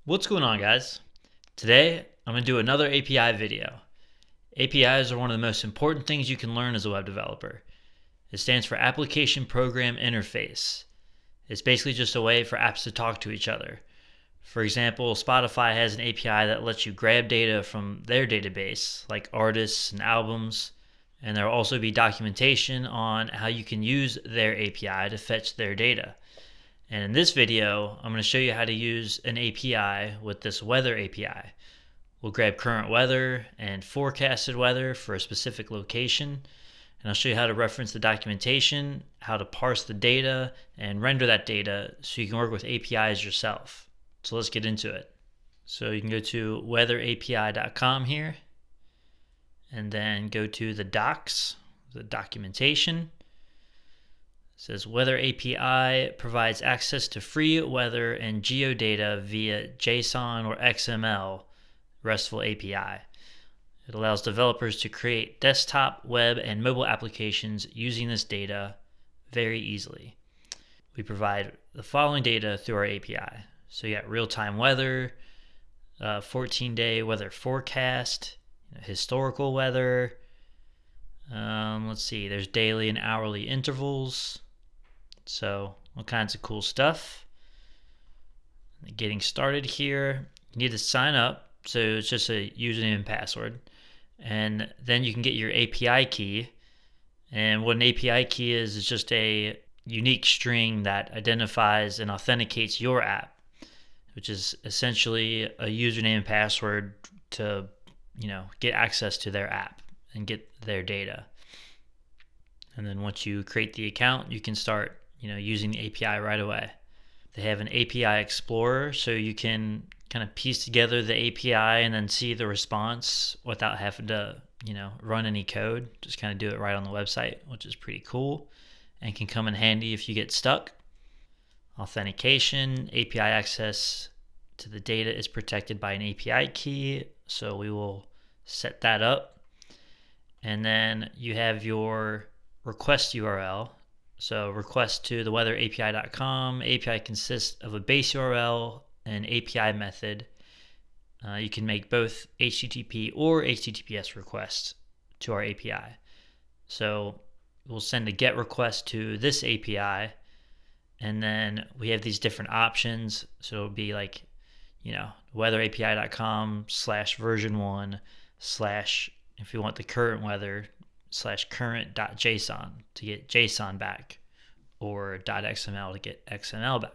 What's going on, guys? Today, I'm going to do another API video. APIs are one of the most important things you can learn as a web developer. It stands for Application Program Interface. It's basically just a way for apps to talk to each other. For example, Spotify has an API that lets you grab data from their database, like artists and albums, and there will also be documentation on how you can use their API to fetch their data. And in this video, I'm going to show you how to use an API with this weather API. We'll grab current weather and forecasted weather for a specific location. And I'll show you how to reference the documentation, how to parse the data, and render that data so you can work with APIs yourself. So let's get into it. So you can go to WeatherAPI.com here, and then go to the docs, the documentation. It says WeatherAPI provides access to free weather and geodata via JSON or XML RESTful API. It allows developers to create desktop, web, and mobile applications using this data very easily. We provide the following data through our API. So you got real-time weather, 14-day weather forecast, historical weather. Let's see, there's daily and hourly intervals. So all kinds of cool stuff. Getting started here, you need to sign up. So it's just a username and password. And then you can get your API key. And what an API key is just a unique string that identifies and authenticates your app, which is essentially a username and password to, get access to their app and get their data. And then once you create the account, you can start using the API right away. They have an API Explorer, so you can kind of piece together the API and then see the response without having to, run any code. Just kind of do it right on the website, which is pretty cool and can come in handy if you get stuck. Authentication, API access to the data is protected by an API key, so we will set that up. And then you have your request URL. So request to the WeatherAPI.com. API consists of a base URL and API method. You can make both HTTP or HTTPS requests to our API. So we'll send a GET request to this API, and then we have these different options. So it'll be like, WeatherAPI.com/version1/ if you want the current weather /current.json to get JSON back, or .xml to get XML back.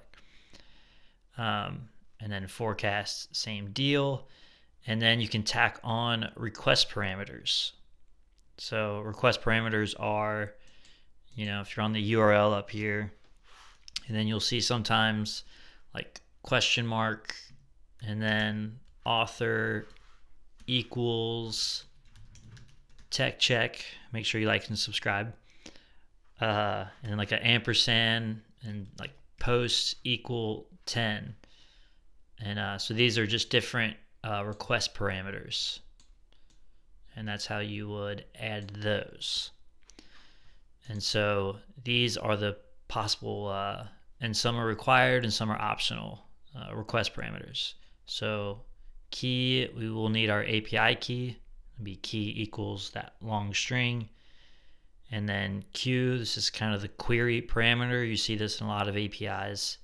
And then forecast, same deal. And then you can tack on request parameters. So request parameters are, if you're on the URL up here, and then you'll see sometimes like question mark, and then author equals tech check. Make sure you like and subscribe. And then like an ampersand and like post equal 10. And so these are just different request parameters. And that's how you would add those. And so these are the possible, and some are required and some are optional request parameters. So key, we will need our API key. It'll be key equals that long string. And then Q, this is kind of the query parameter. You see this in a lot of APIs.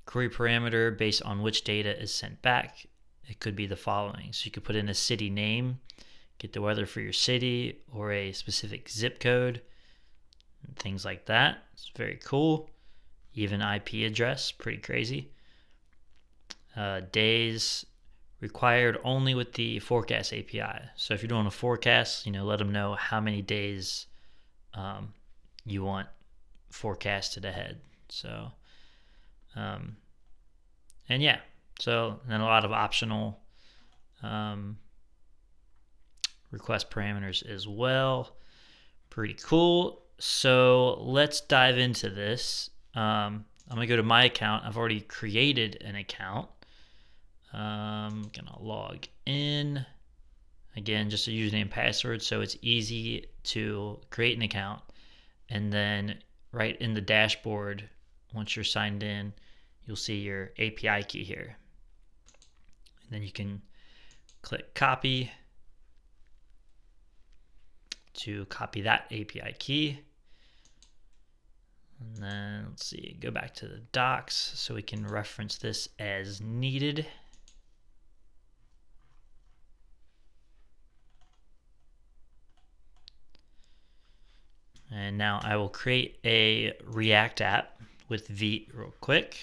Query parameter based on which data is sent back. It could be the following. So you could put in a city name, get the weather for your city, or a specific zip code, and things like that. It's very cool. Even IP address, pretty crazy. Days required only with the forecast API. So if you're doing a forecast, let them know how many days you want forecasted ahead. So, and yeah, so then a lot of optional request parameters as well. Pretty cool. So let's dive into this. I'm gonna go to my account. I've already created an account. I'm gonna log in. Again, just a username and password, so it's easy to create an account. And then right in the dashboard, once you're signed in, you'll see your API key here. And then you can click copy to copy that API key. And then let's see, go back to the docs so we can reference this as needed. And now I will create a React app with Vite real quick.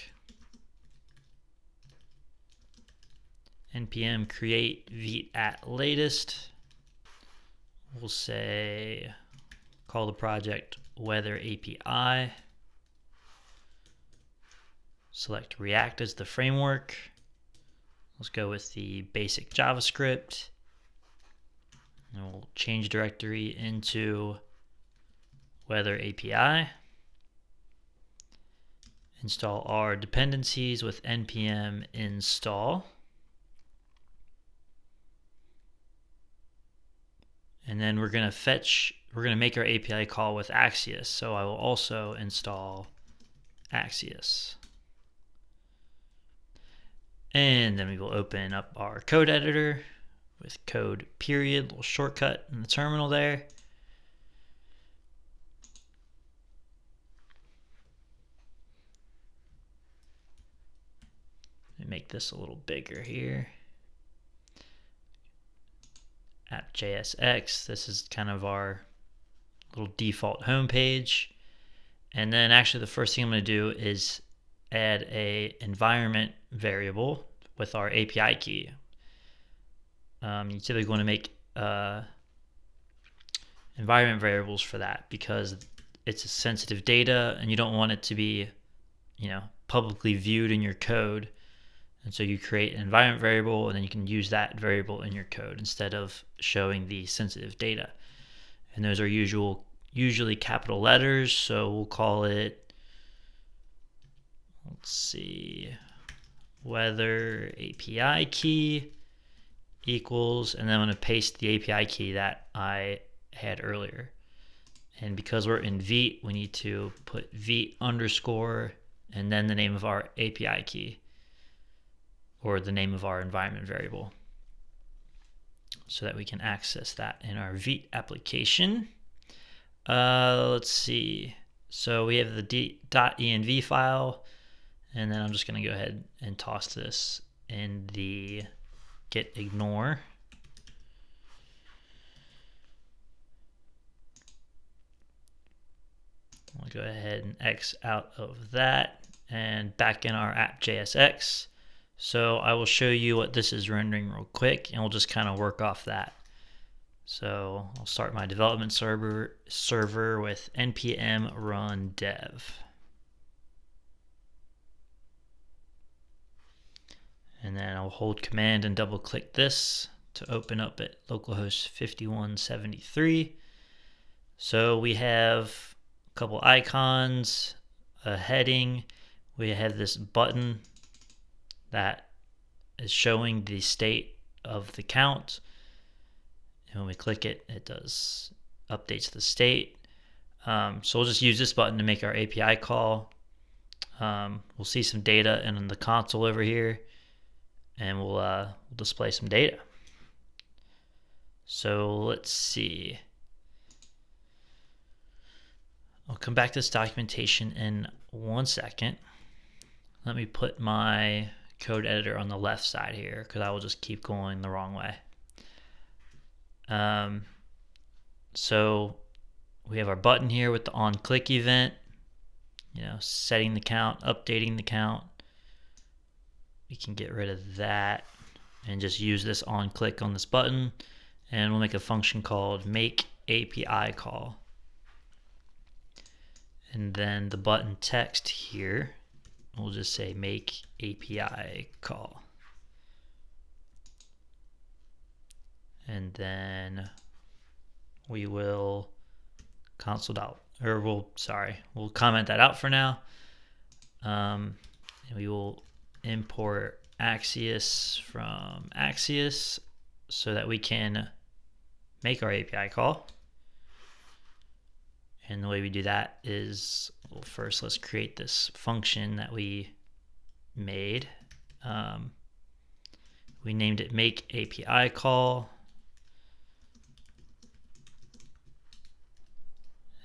npm create Vite at latest. We'll say, call the project WeatherAPI. Select React as the framework. Let's go with the basic JavaScript. And we'll change directory into WeatherAPI. Install our dependencies with npm install. And then we're going to make our API call with axios. So I will also install axios. And then we will open up our code editor with code period, little shortcut in the terminal there. Let me make this a little bigger here. app.jsx, this is kind of our little default home page. And then actually the first thing I'm going to do is add a environment variable with our API key. You typically want to make environment variables for that because it's sensitive data and you don't want it to be, publicly viewed in your code. And so you create an environment variable and then you can use that variable in your code instead of showing the sensitive data. And those are usually capital letters, so we'll call it, let's see, WeatherAPI key equals, and then I'm going to paste the API key that I had earlier. And because we're in Vite, we need to put Vite underscore and then the name of our API key, or the name of our environment variable, so that we can access that in our Vite application. Let's see. So we have the .env file, and then I'm just going to go ahead and toss this in the get ignore. I'll go ahead and X out of that and back in our app.jsx. So I will show you what this is rendering real quick, and we'll just kind of work off that. So I'll start my development server with npm run dev. And then I'll hold command and double click this to open up at localhost 5173. So we have a couple icons, a heading. We have this button that is showing the state of the count. And when we click it, it updates the state. So we'll just use this button to make our API call. We'll see some data in the console over here, and we'll display some data. So let's see. I'll come back to this documentation in 1 second. Let me put my code editor on the left side here because I will just keep going the wrong way. So we have our button here with the on click event, setting the count, updating the count. We can get rid of that and just use this on click on this button, and we'll make a function called make API call. And then the button text here, we'll just say make API call. And then we will we'll comment that out for now. And we will import axios from axios so that we can make our API call. And the way we do that is, well, first let's create this function that we made. We named it make API call.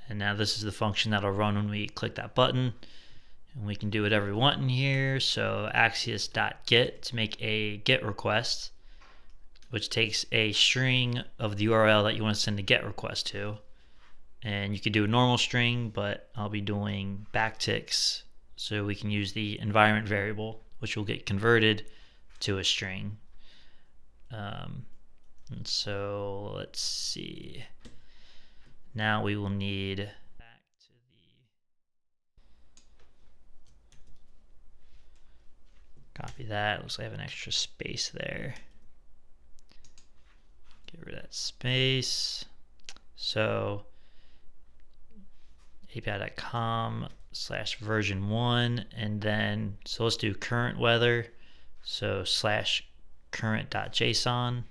And now this is the function that'll run when we click that button. And we can do whatever we want in here. So axios.get to make a GET request, which takes a string of the URL that you want to send the GET request to. And you could do a normal string, but I'll be doing backticks so we can use the environment variable, which will get converted to a string. And so let's see. Now we will need back to the copy that. Looks like I have an extra space there. Get rid of that space. So api.com/version1, and then so let's do current weather. So /current.json.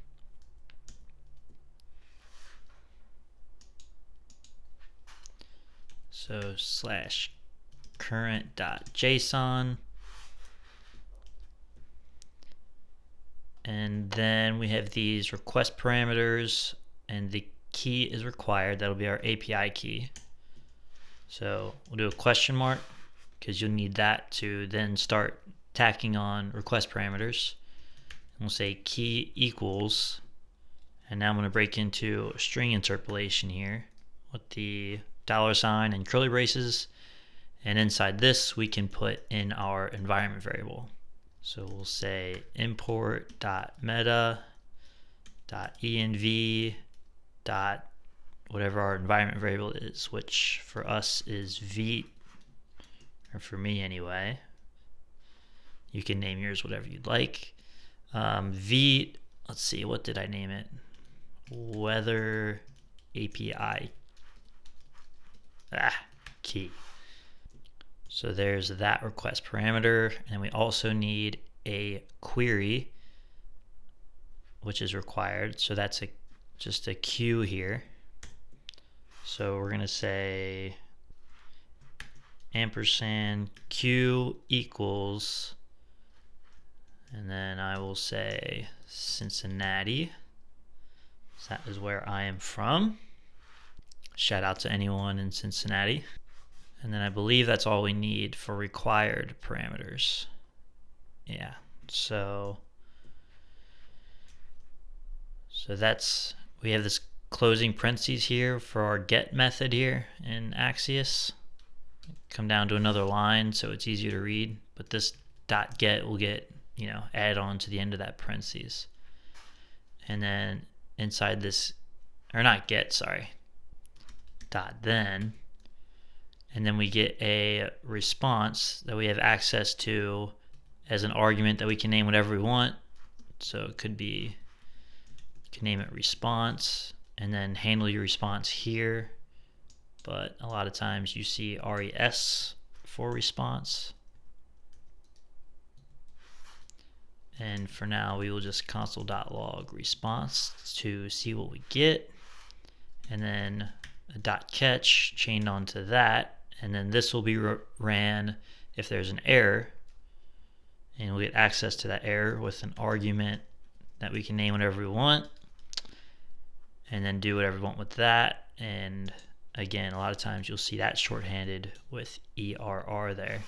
So /current.json. And then we have these request parameters, and the key is required. That'll be our API key. So we'll do a question mark because you'll need that to then start tacking on request parameters. And we'll say key equals, and now I'm going to break into a string interpolation here with the $ and curly braces, and inside this we can put in our environment variable. So we'll say import.meta.env. Whatever our environment variable is, which for us is Vite, or for me anyway. You can name yours whatever you'd like. Vite, let's see, what did I name it? WeatherAPI key. So there's that request parameter, and we also need a query, which is required. So that's just a queue here. So we're gonna say ampersand q equals, and then I will say Cincinnati. So that is where I am from. Shout out to anyone in Cincinnati. And then I believe that's all we need for required parameters. Yeah, so that's, we have this closing parentheses here for our get method here in Axios. Come down to another line so it's easier to read, but this .get will get, added on to the end of that parentheses. And then inside this, or not get, sorry, .then, and then we get a response that we have access to as an argument that we can name whatever we want. So it could be, you can name it response, and then handle your response here. But a lot of times you see res for response. And for now, we will just console.log response to see what we get. And then a .catch chained onto that. And then this will be ran if there's an error. And we'll get access to that error with an argument that we can name whatever we want. And then do whatever we want with that. And again, a lot of times you'll see that shorthanded with ERR there.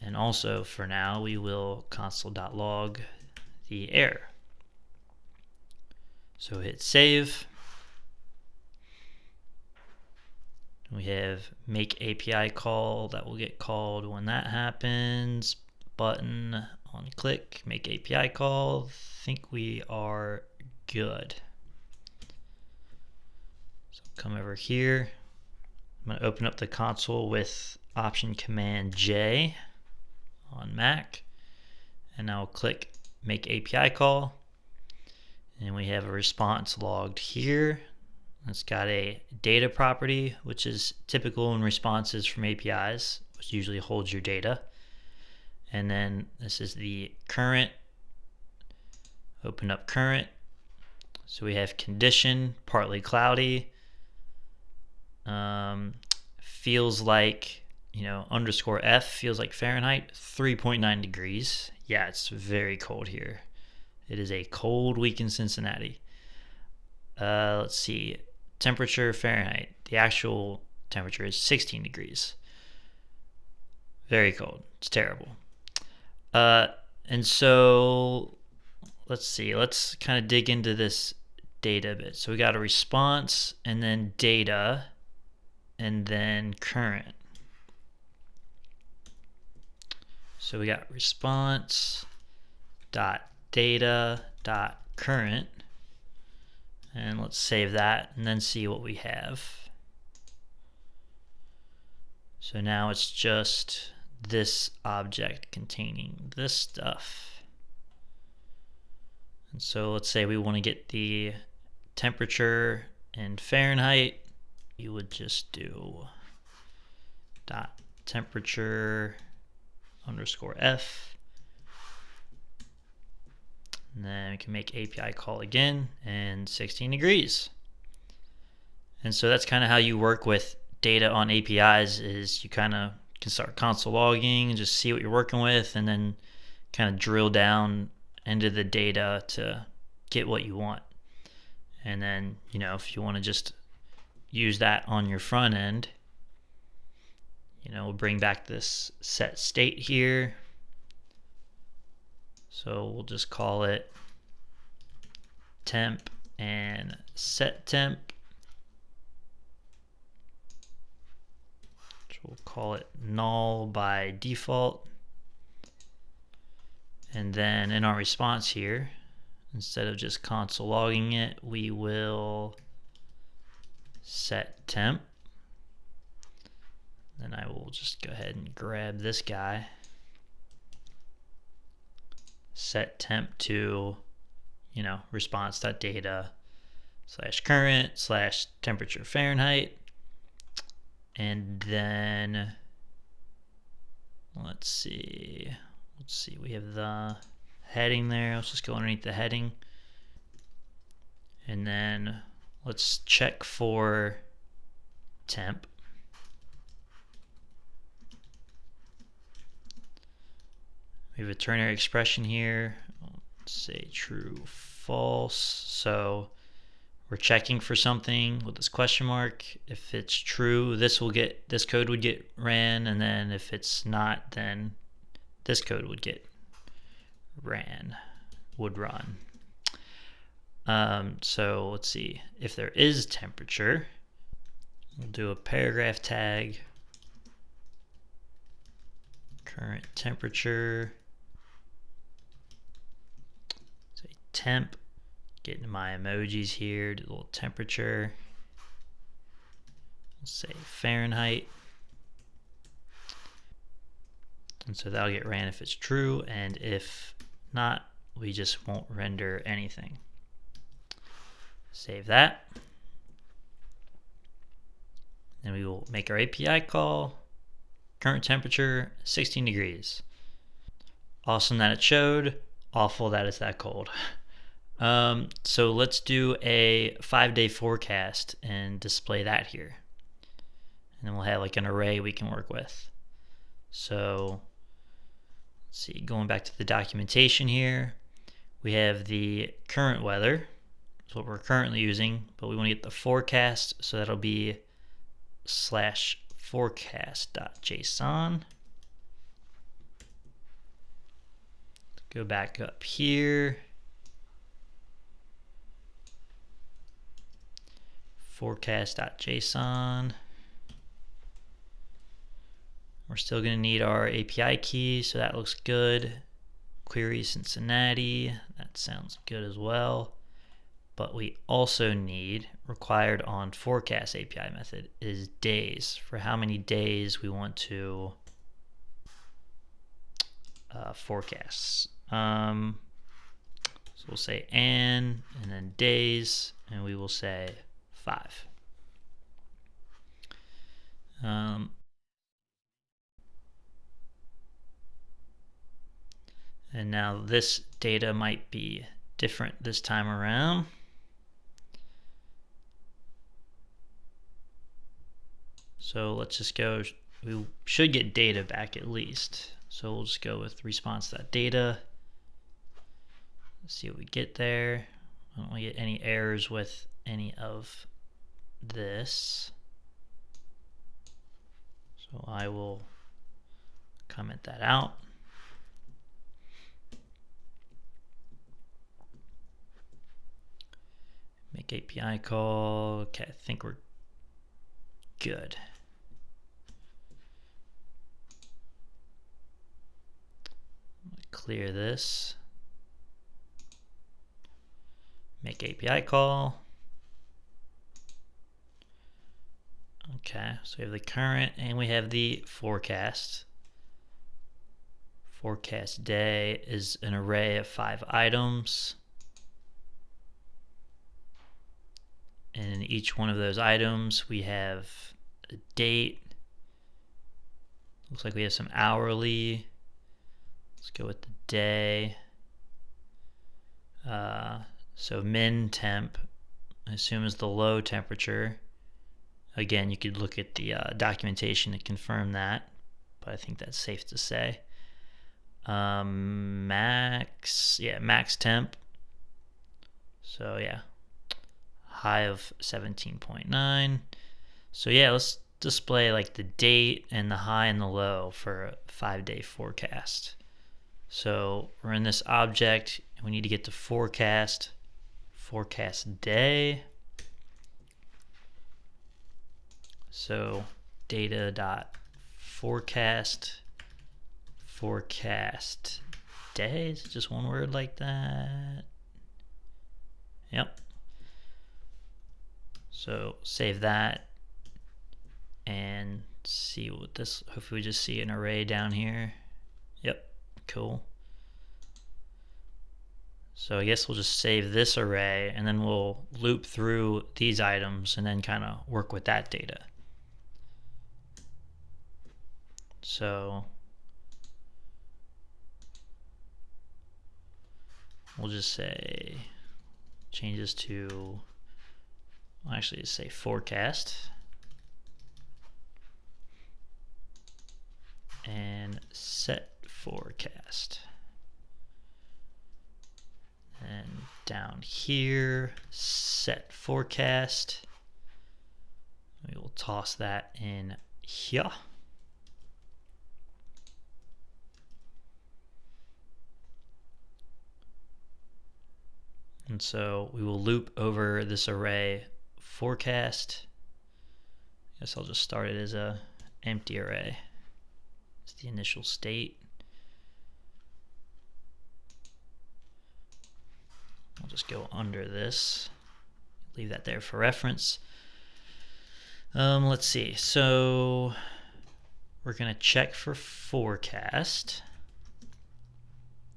And also for now, we will console.log the error. So hit save. We have make API call that will get called when that happens. Button on click, make API call. Think we are good. So come over here. I'm going to open up the console with Option Command J on Mac, and I'll click make API call, and we have a response logged here. It's got a data property, which is typical in responses from APIs, which usually holds your data. And then this is the current. Open up current. So we have condition, partly cloudy. Feels like underscore F feels like Fahrenheit, 3.9 degrees. Yeah, it's very cold here. It is a cold week in Cincinnati. Let's see, temperature Fahrenheit. The actual temperature is 16 degrees. Very cold. It's terrible. And so let's see. Let's kind of dig into this data a bit. So we got a response, and then data, and then current. So we got response dot data dot current, and let's save that and then see what we have. So now it's just this object containing this stuff. And so let's say we want to get the temperature in Fahrenheit. You would just do dot temperature underscore F. And then we can make API call again, and 16 degrees. And so that's kind of how you work with data on APIs, is you kind of can start console logging and just see what you're working with, and then kind of drill down into the data to get what you want. And then, if you want to just use that on your front end, we'll bring back this set state here. So we'll just call it temp and set temp. We'll call it null by default. And then in our response here, instead of just console logging it, we will set temp. Then I will just go ahead and grab this guy, set temp to, response.data / current / temperature Fahrenheit. And then let's see, we have the heading there. Let's just go underneath the heading. And then let's check for temp. We have a ternary expression here. Let's say true, false. So we're checking for something with this question mark. If it's true, this code would get ran, and then if it's not, then this code would get run. So let's see, if there is temperature, we'll do a paragraph tag, current temperature, say temp. Getting my emojis here, do a little temperature. Let's say Fahrenheit. And so that'll get ran if it's true, and if not, we just won't render anything. Save that. Then we will make our API call. Current temperature, 16 degrees. Awesome that it showed. Awful that it's that cold. So let's do a 5-day forecast and display that here. And then we'll have like an array we can work with. So let's see, going back to the documentation here, we have the current weather. That's what we're currently using, but we want to get the forecast, so that'll be /forecast.json. Go back up here. Forecast.json. We're still going to need our API key, so that looks good. Query Cincinnati, that sounds good as well. But we also need, required on forecast API method, is days, for how many days we want to forecast. So we'll say and then days, and we will say 5. And now this data might be different this time around. So let's just go we should get data back at least. So we'll just go with response.data. Let's see what we get there. I don't want to get any errors with any of this. So I will comment that out. Make API call. Okay, I think we're good. Clear this. Make API call. Okay, so we have the current and we have the forecast. Forecast day is an array of 5 items. And in each one of those items, we have a date. Looks like we have some hourly. Let's go with the day. So min temp, I assume, is the low temperature. Again, you could look at the documentation to confirm that, but I think that's safe to say. Max temp. So yeah, high of 17.9. So yeah, let's display like the date and the high and the low for a 5-day forecast. So we're in this object, and we need to get to forecast day. So data.forecast day. Is it just one word like that? Yep. So save that and see what this, hopefully we just see an array down here. Yep, cool. So I guess we'll just save this array and then we'll loop through these items and then kind of work with that data. So we'll just say, change this to, well, actually just say forecast. And set forecast. And down here, set forecast. We will toss that in here. And so we will loop over this array forecast. I guess I'll just start it as a empty array. It's the initial state. I'll just go under this. Leave that there for reference. Let's see. So we're going to check for forecast.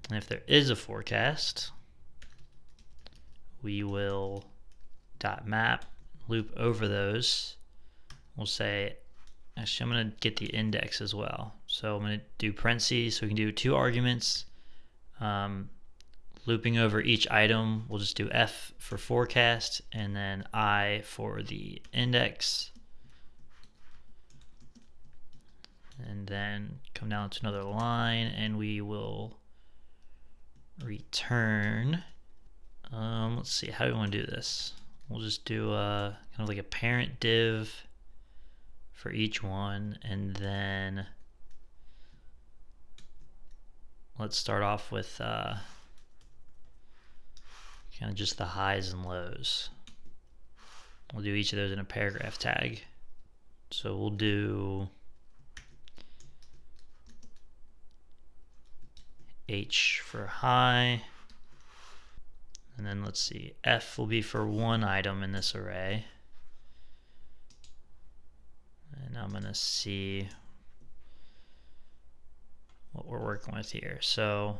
And if there is a forecast, we will .map, loop over those. We'll say, actually, I'm going to get the index as well. So I'm going to do parentheses, so we can do 2 arguments. Looping over each item, we'll just do F for forecast and then I for the index. And then come down to another line and we will return. Let's see, how do we want to do this? We'll just do kind of like a parent div for each one, and then let's start off with kind of just the highs and lows. We'll do each of those in a paragraph tag. So we'll do H for high. And then let's see, F will be for one item in this array. And I'm going to see what we're working with here. So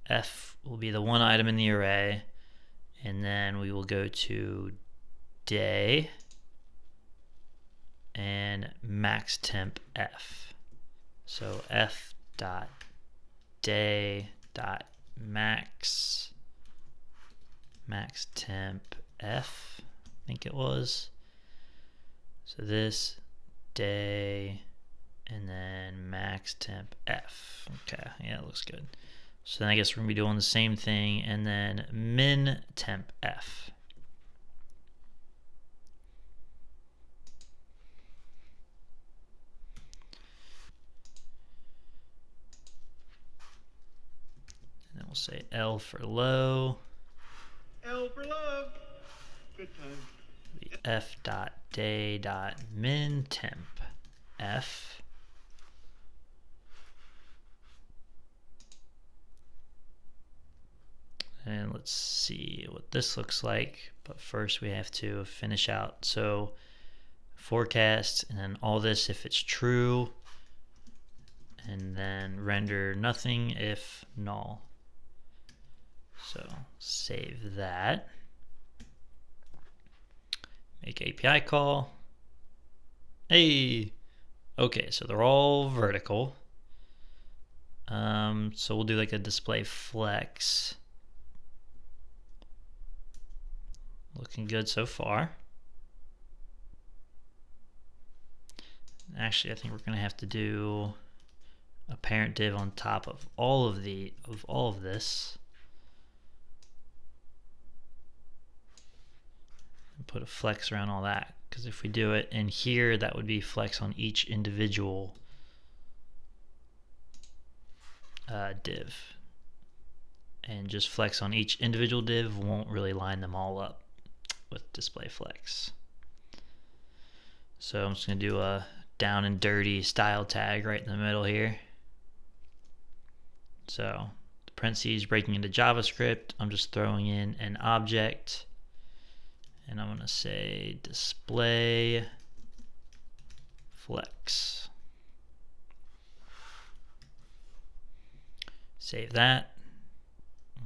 F will be the one item in the array. And then we will go to day and max temp F. So F dot day dot max temp F, I think it was. So this day max temp F. Okay, yeah, it looks good. So then I guess we're gonna be doing the same thing, and then min temp F. And then we'll say L for low. L for love. Good time. F dot day dot min temp F. And let's see what this looks like. But first we have to finish out. So forecast, and then all this if it's true, and then render nothing if null. So save that. Make API call. Hey! Okay, so they're all vertical. So we'll do like a display flex. Looking good so far. Actually, I think we're gonna have to do a parent div on top of all of this. And put a flex around all that, because if we do it in here, that would be flex on each individual div. And just flex on each individual div won't really line them all up with display flex. So I'm just gonna do a down and dirty style tag right in the middle here. So the parentheses breaking into JavaScript, I'm just throwing in an object, and I'm gonna say display flex. Save that.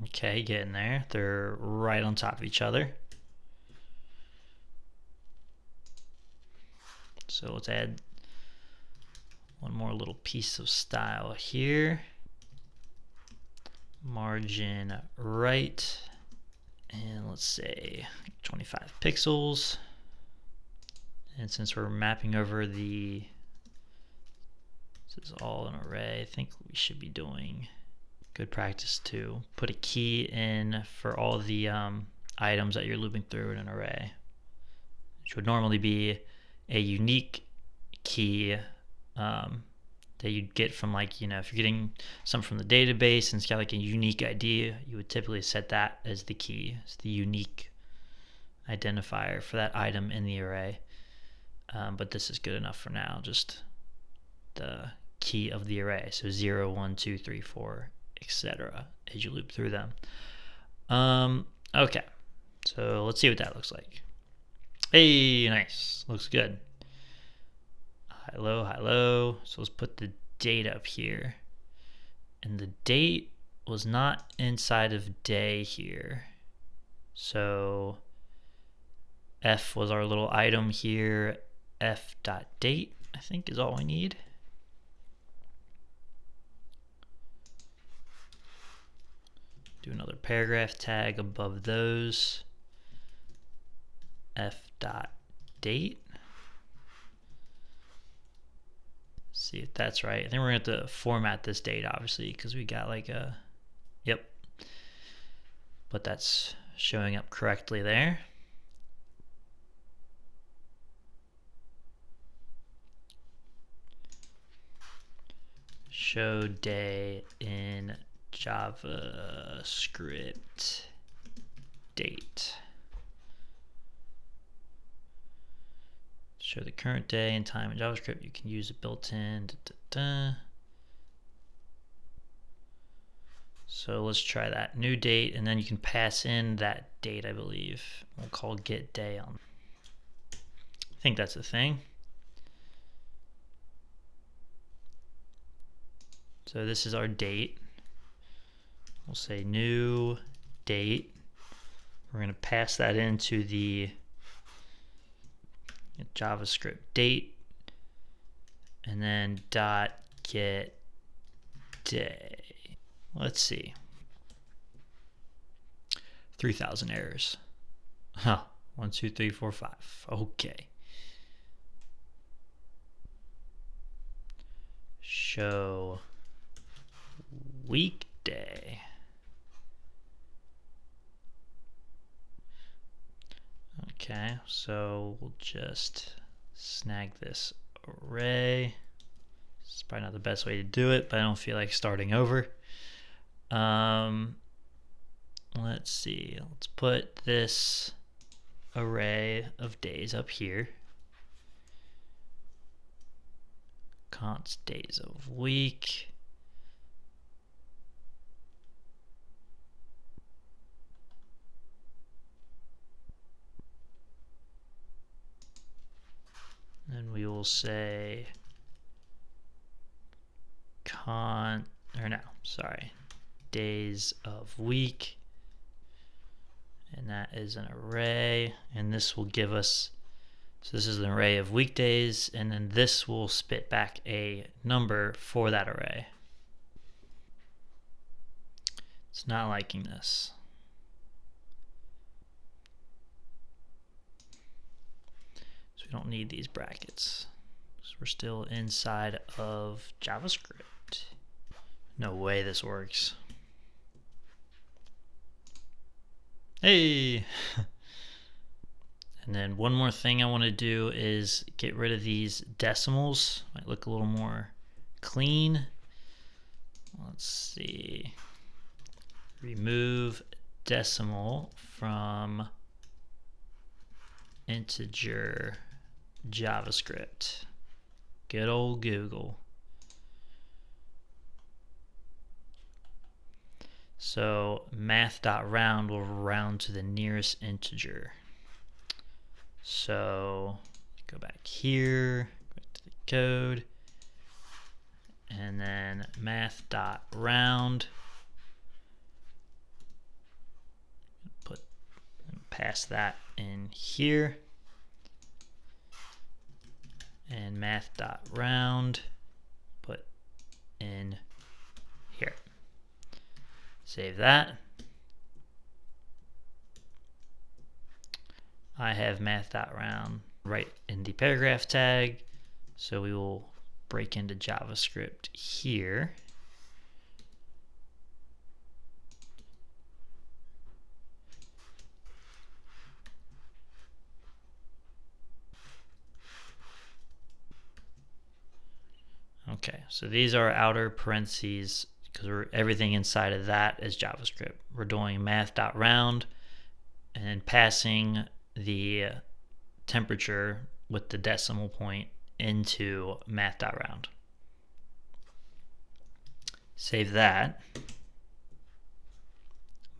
Okay, getting there. They're right on top of each other. So let's add one more little piece of style here. Margin right, and let's say 25 pixels. And since we're mapping over this is all an array, I think we should be doing good practice to put a key in for all the items that you're looping through in an array, which would normally be a unique key that you'd get from, like, if you're getting something from the database and it's got like a unique ID, you would typically set that as the key. It's the unique identifier for that item in the array. But this is good enough for now, just the key of the array. So 0, 1, 2, 3, 4, etc. as you loop through them. Okay, so let's see what that looks like. Hey, nice, looks good. High low. So let's put the date up here, and the date was not inside of day here, so F was our little item here. F dot date I think is all we need. Do another paragraph tag above those. F dot date. See if that's right. I think we're going to have to format this date, obviously, because we got like a, yep. But that's showing up correctly there. Show day in JavaScript date. Show the current day and time in JavaScript. You can use it built in. So let's try that. New date, and then you can pass in that date, I believe. We'll call get day on. I think that's a thing. So this is our date. We'll say new date. We're going to pass that into the JavaScript date, and then dot get day. Let's see. 3,000 errors. Huh. 1, 2, 3, 4, 5. Okay. show weekday. Okay, so we'll just snag this array. It's probably not the best way to do it, but I don't feel like starting over. Let's see, let's put this array of days up here. Const days of week. And we will say days of week, and that is an array, and this will give us, so this is an array of weekdays, and then this will spit back a number for that array. It's not liking this. So we don't need these brackets. So we're still inside of JavaScript. No way this works. Hey! And then one more thing I want to do is get rid of these decimals. Might look a little more clean. Let's see. Remove decimal from integer JavaScript. Good old Google. So math.round will round to the nearest integer. So go back here, go to the code, and then math.round. Pass that in here, and math.round put in here. Save that. I have math.round right in the paragraph tag, so we will break into JavaScript here. Okay, so these are outer parentheses because everything inside of that is JavaScript. We're doing math.round and passing the temperature with the decimal point into math.round. Save that.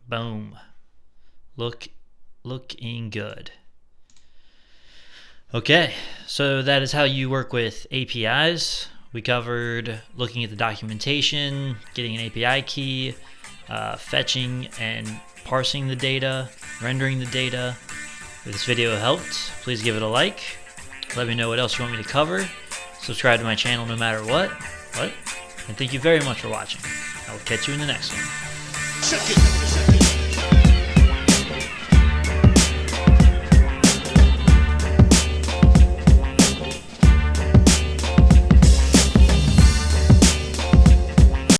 Boom. Looking good. Okay, so that is how you work with APIs. We covered looking at the documentation, getting an API key, fetching and parsing the data, rendering the data. If this video helped, please give it a like. Let me know what else you want me to cover. Subscribe to my channel no matter what. And thank you very much for watching. I will catch you in the next one.